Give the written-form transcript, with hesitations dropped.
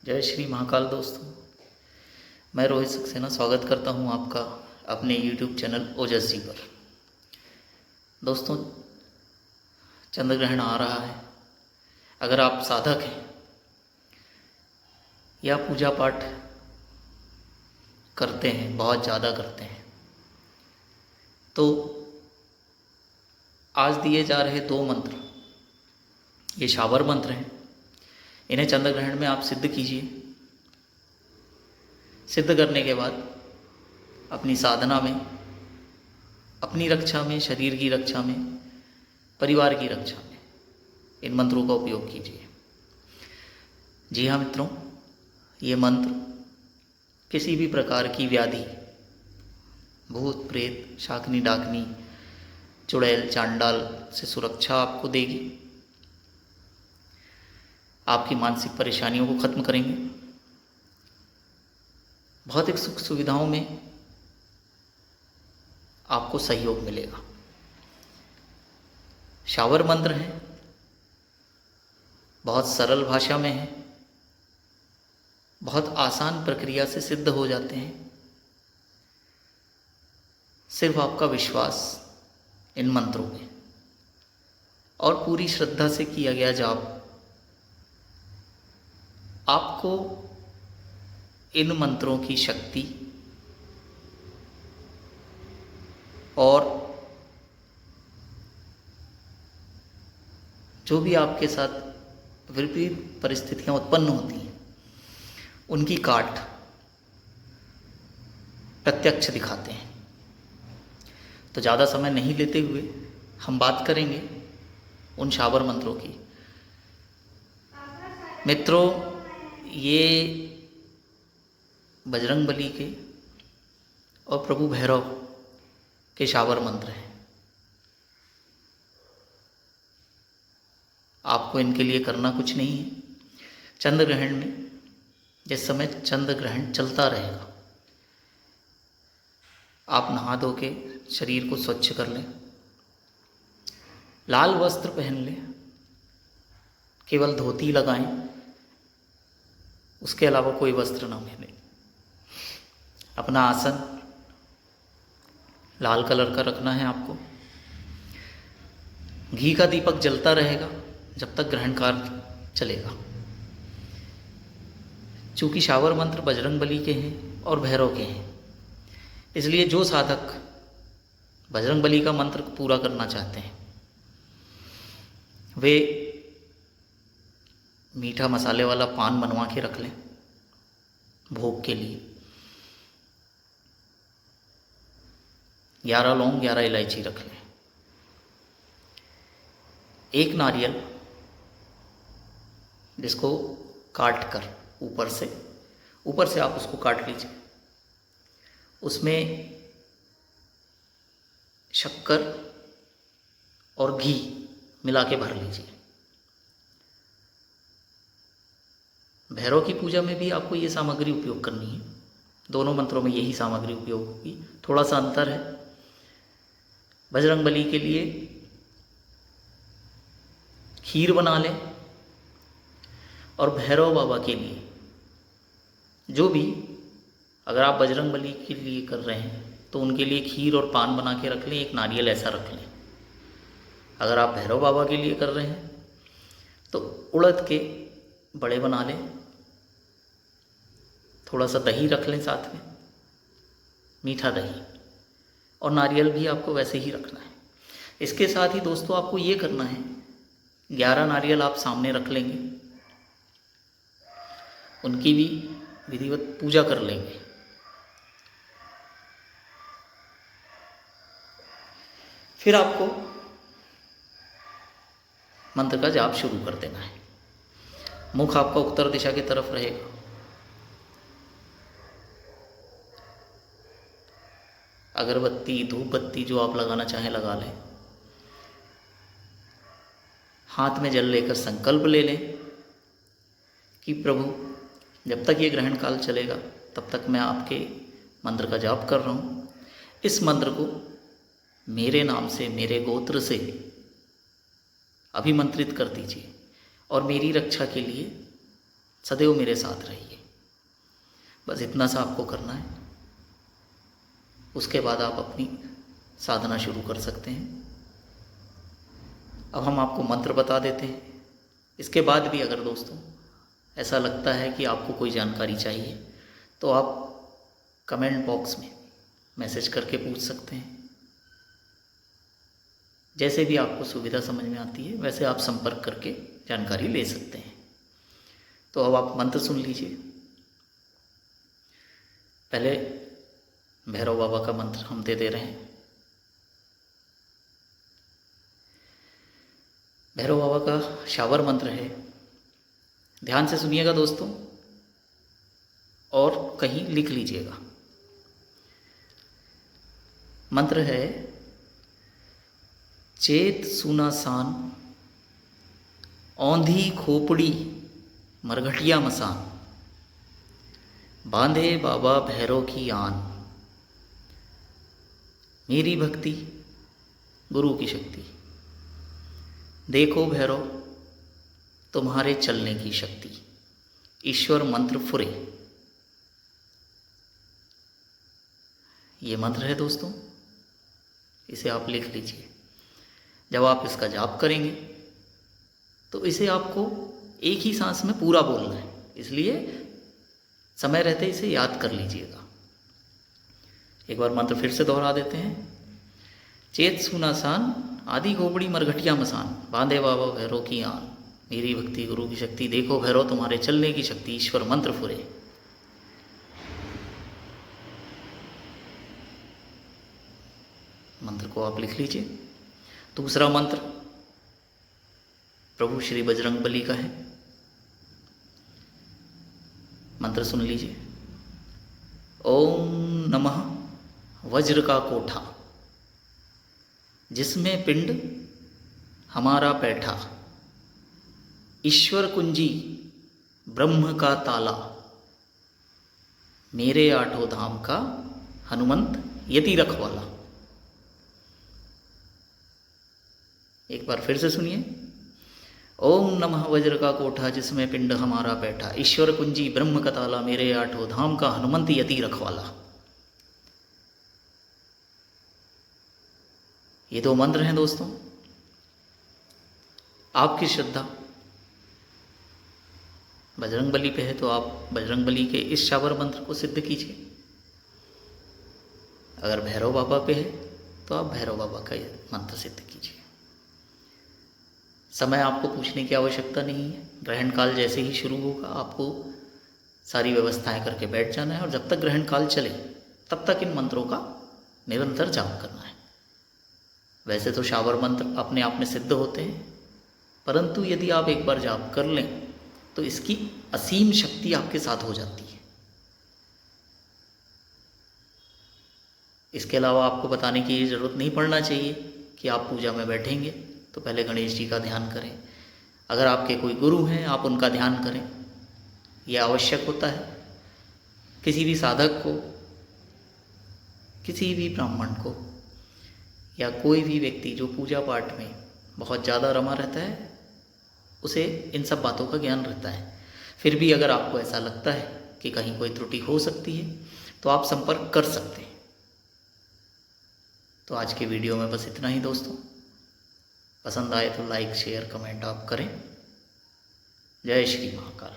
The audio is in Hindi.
जय श्री महाकाल दोस्तों। मैं रोहित सक्सेना स्वागत करता हूं आपका अपने YouTube चैनल ओजस जी पर। दोस्तों, चंद्र ग्रहण आ रहा है। अगर आप साधक हैं या पूजा पाठ करते हैं, बहुत ज़्यादा करते हैं, तो आज दिए जा रहे 2 मंत्र ये शावर मंत्र हैं। इन्हें चंद्र ग्रहण में आप सिद्ध कीजिए। सिद्ध करने के बाद अपनी साधना में, अपनी रक्षा में, शरीर की रक्षा में, परिवार की रक्षा में इन मंत्रों का उपयोग कीजिए। जी हाँ मित्रों, ये मंत्र किसी भी प्रकार की व्याधि, भूत प्रेत, शाकनी डाकनी, चुड़ैल चांडाल से सुरक्षा आपको देगी। आपकी मानसिक परेशानियों को खत्म करेंगे। भौतिक सुख सुविधाओं में आपको सहयोग मिलेगा। शावर मंत्र है, बहुत सरल भाषा में है, बहुत आसान प्रक्रिया से सिद्ध हो जाते हैं। सिर्फ आपका विश्वास इन मंत्रों में और पूरी श्रद्धा से किया गया जाप आपको इन मंत्रों की शक्ति और जो भी आपके साथ विपरीत परिस्थितियां उत्पन्न होती हैं उनकी काट प्रत्यक्ष दिखाते हैं। तो ज़्यादा समय नहीं लेते हुए हम बात करेंगे उन शावर मंत्रों की। मित्रों, ये बजरंगबली के और प्रभु भैरव के शावर मंत्र हैं। आपको इनके लिए करना कुछ नहीं है। चंद्र ग्रहण में, जिस समय चंद्र ग्रहण चलता रहेगा, आप नहा धो के शरीर को स्वच्छ कर लें, लाल वस्त्र पहन लें, केवल धोती लगाएं, उसके अलावा कोई वस्त्र ना पहने। अपना आसन लाल कलर का रखना है आपको। घी का दीपक जलता रहेगा जब तक ग्रहण कार्य चलेगा। चूँकि शावर मंत्र बजरंगबली के हैं और भैरव के हैं, इसलिए जो साधक बजरंगबली का मंत्र पूरा करना चाहते हैं वे मीठा मसाले वाला पान बनवा के रख लें भोग के लिए। 11 लौंग, 11 इलायची रख लें। एक नारियल जिसको काट कर ऊपर से आप उसको काट लीजिए। उसमें शक्कर और घी मिला के भर लीजिए। भैरव की पूजा में भी आपको ये सामग्री उपयोग करनी है। दोनों मंत्रों में यही सामग्री उपयोग होगी, थोड़ा सा अंतर है। बजरंगबली के लिए खीर बना लें और भैरव बाबा के लिए जो भी, अगर आप बजरंगबली के लिए कर रहे हैं तो उनके लिए खीर और पान बना के रख लें, एक नारियल ऐसा रख लें। अगर आप भैरव बाबा के लिए कर रहे हैं तो उड़द के बड़े बना लें, थोड़ा सा दही रख लें साथ में, मीठा दही, और नारियल भी आपको वैसे ही रखना है। इसके साथ ही दोस्तों आपको ये करना है, 11 नारियल आप सामने रख लेंगे, उनकी भी विधिवत पूजा कर लेंगे। फिर आपको मंत्र का जाप शुरू कर देना है। मुख आपका उत्तर दिशा की तरफ रहेगा। अगरबत्ती, धूप बत्ती जो आप लगाना चाहें लगा लें। हाथ में जल लेकर संकल्प ले लें कि प्रभु, जब तक ये ग्रहण काल चलेगा तब तक मैं आपके मंत्र का जाप कर रहा हूँ। इस मंत्र को मेरे नाम से, मेरे गोत्र से अभिमंत्रित कर दीजिए और मेरी रक्षा के लिए सदैव मेरे साथ रहिए। बस इतना सा आपको करना है। उसके बाद आप अपनी साधना शुरू कर सकते हैं। अब हम आपको मंत्र बता देते हैं। इसके बाद भी अगर दोस्तों ऐसा लगता है कि आपको कोई जानकारी चाहिए तो आप कमेंट बॉक्स में मैसेज करके पूछ सकते हैं। जैसे भी आपको सुविधा समझ में आती है वैसे आप संपर्क करके जानकारी ले सकते हैं। तो अब आप मंत्र सुन लीजिए। पहले भैरव बाबा का मंत्र हम दे रहे हैं। भैरव बाबा का शावर मंत्र है। ध्यान से सुनिएगा दोस्तों और कहीं लिख लीजिएगा। मंत्र है, चेत सुनासान औंधी खोपड़ी मरघटिया मसान, बांधे बाबा भैरव की आन, मेरी भक्ति गुरु की शक्ति, देखो भैरव तुम्हारे चलने की शक्ति, ईश्वर मंत्र फुरे। ये मंत्र है दोस्तों, इसे आप लिख लीजिए। जब आप इसका जाप करेंगे तो इसे आपको एक ही सांस में पूरा बोलना है, इसलिए समय रहते इसे याद कर लीजिएगा। एक बार मंत्र फिर से दोहरा देते हैं। चेत सुनासान आदि खोपड़ी मरघटिया मसान, बांधे बाबा भैरव की आन, मेरी भक्ति गुरु की शक्ति, देखो भैरव तुम्हारे चलने की शक्ति, ईश्वर मंत्र फुरे। मंत्र को आप लिख लीजिए। दूसरा मंत्र प्रभु श्री बजरंगबली का है। मंत्र सुन लीजिए। ओम नमः वज्र का कोठा, जिसमें पिंड हमारा बैठा, ईश्वर कुंजी ब्रह्म का ताला, मेरे आठों धाम का हनुमंत यति रखवाला। एक बार फिर से सुनिए। ओम नमः वज्र का कोठा, जिसमें पिंड हमारा बैठा, ईश्वर कुंजी ब्रह्म का ताला, मेरे आठों धाम का हनुमंत यति रखवाला। ये दो मंत्र हैं दोस्तों। आपकी श्रद्धा बजरंगबली पे है तो आप बजरंगबली के इस शावर मंत्र को सिद्ध कीजिए। अगर भैरव बाबा पे है तो आप भैरव बाबा का ये मंत्र सिद्ध कीजिए। समय आपको पूछने की आवश्यकता नहीं है। ग्रहण काल जैसे ही शुरू होगा आपको सारी व्यवस्थाएं करके बैठ जाना है और जब तक ग्रहण काल चले तब तक इन मंत्रों का निरंतर जाप करना है। वैसे तो शावर मंत्र अपने आप में सिद्ध होते हैं, परंतु यदि आप एक बार जाप कर लें तो इसकी असीम शक्ति आपके साथ हो जाती है। इसके अलावा आपको बताने की ज़रूरत नहीं पड़ना चाहिए कि आप पूजा में बैठेंगे तो पहले गणेश जी का ध्यान करें। अगर आपके कोई गुरु हैं आप उनका ध्यान करें, यह आवश्यक होता है। किसी भी साधक को, किसी भी ब्राह्मण को या कोई भी व्यक्ति जो पूजा पाठ में बहुत ज़्यादा रमा रहता है उसे इन सब बातों का ज्ञान रहता है। फिर भी अगर आपको ऐसा लगता है कि कहीं कोई त्रुटि हो सकती है तो आप संपर्क कर सकते हैं। तो आज के वीडियो में बस इतना ही दोस्तों। पसंद आए तो लाइक शेयर कमेंट आप करें। जय श्री महाकाल।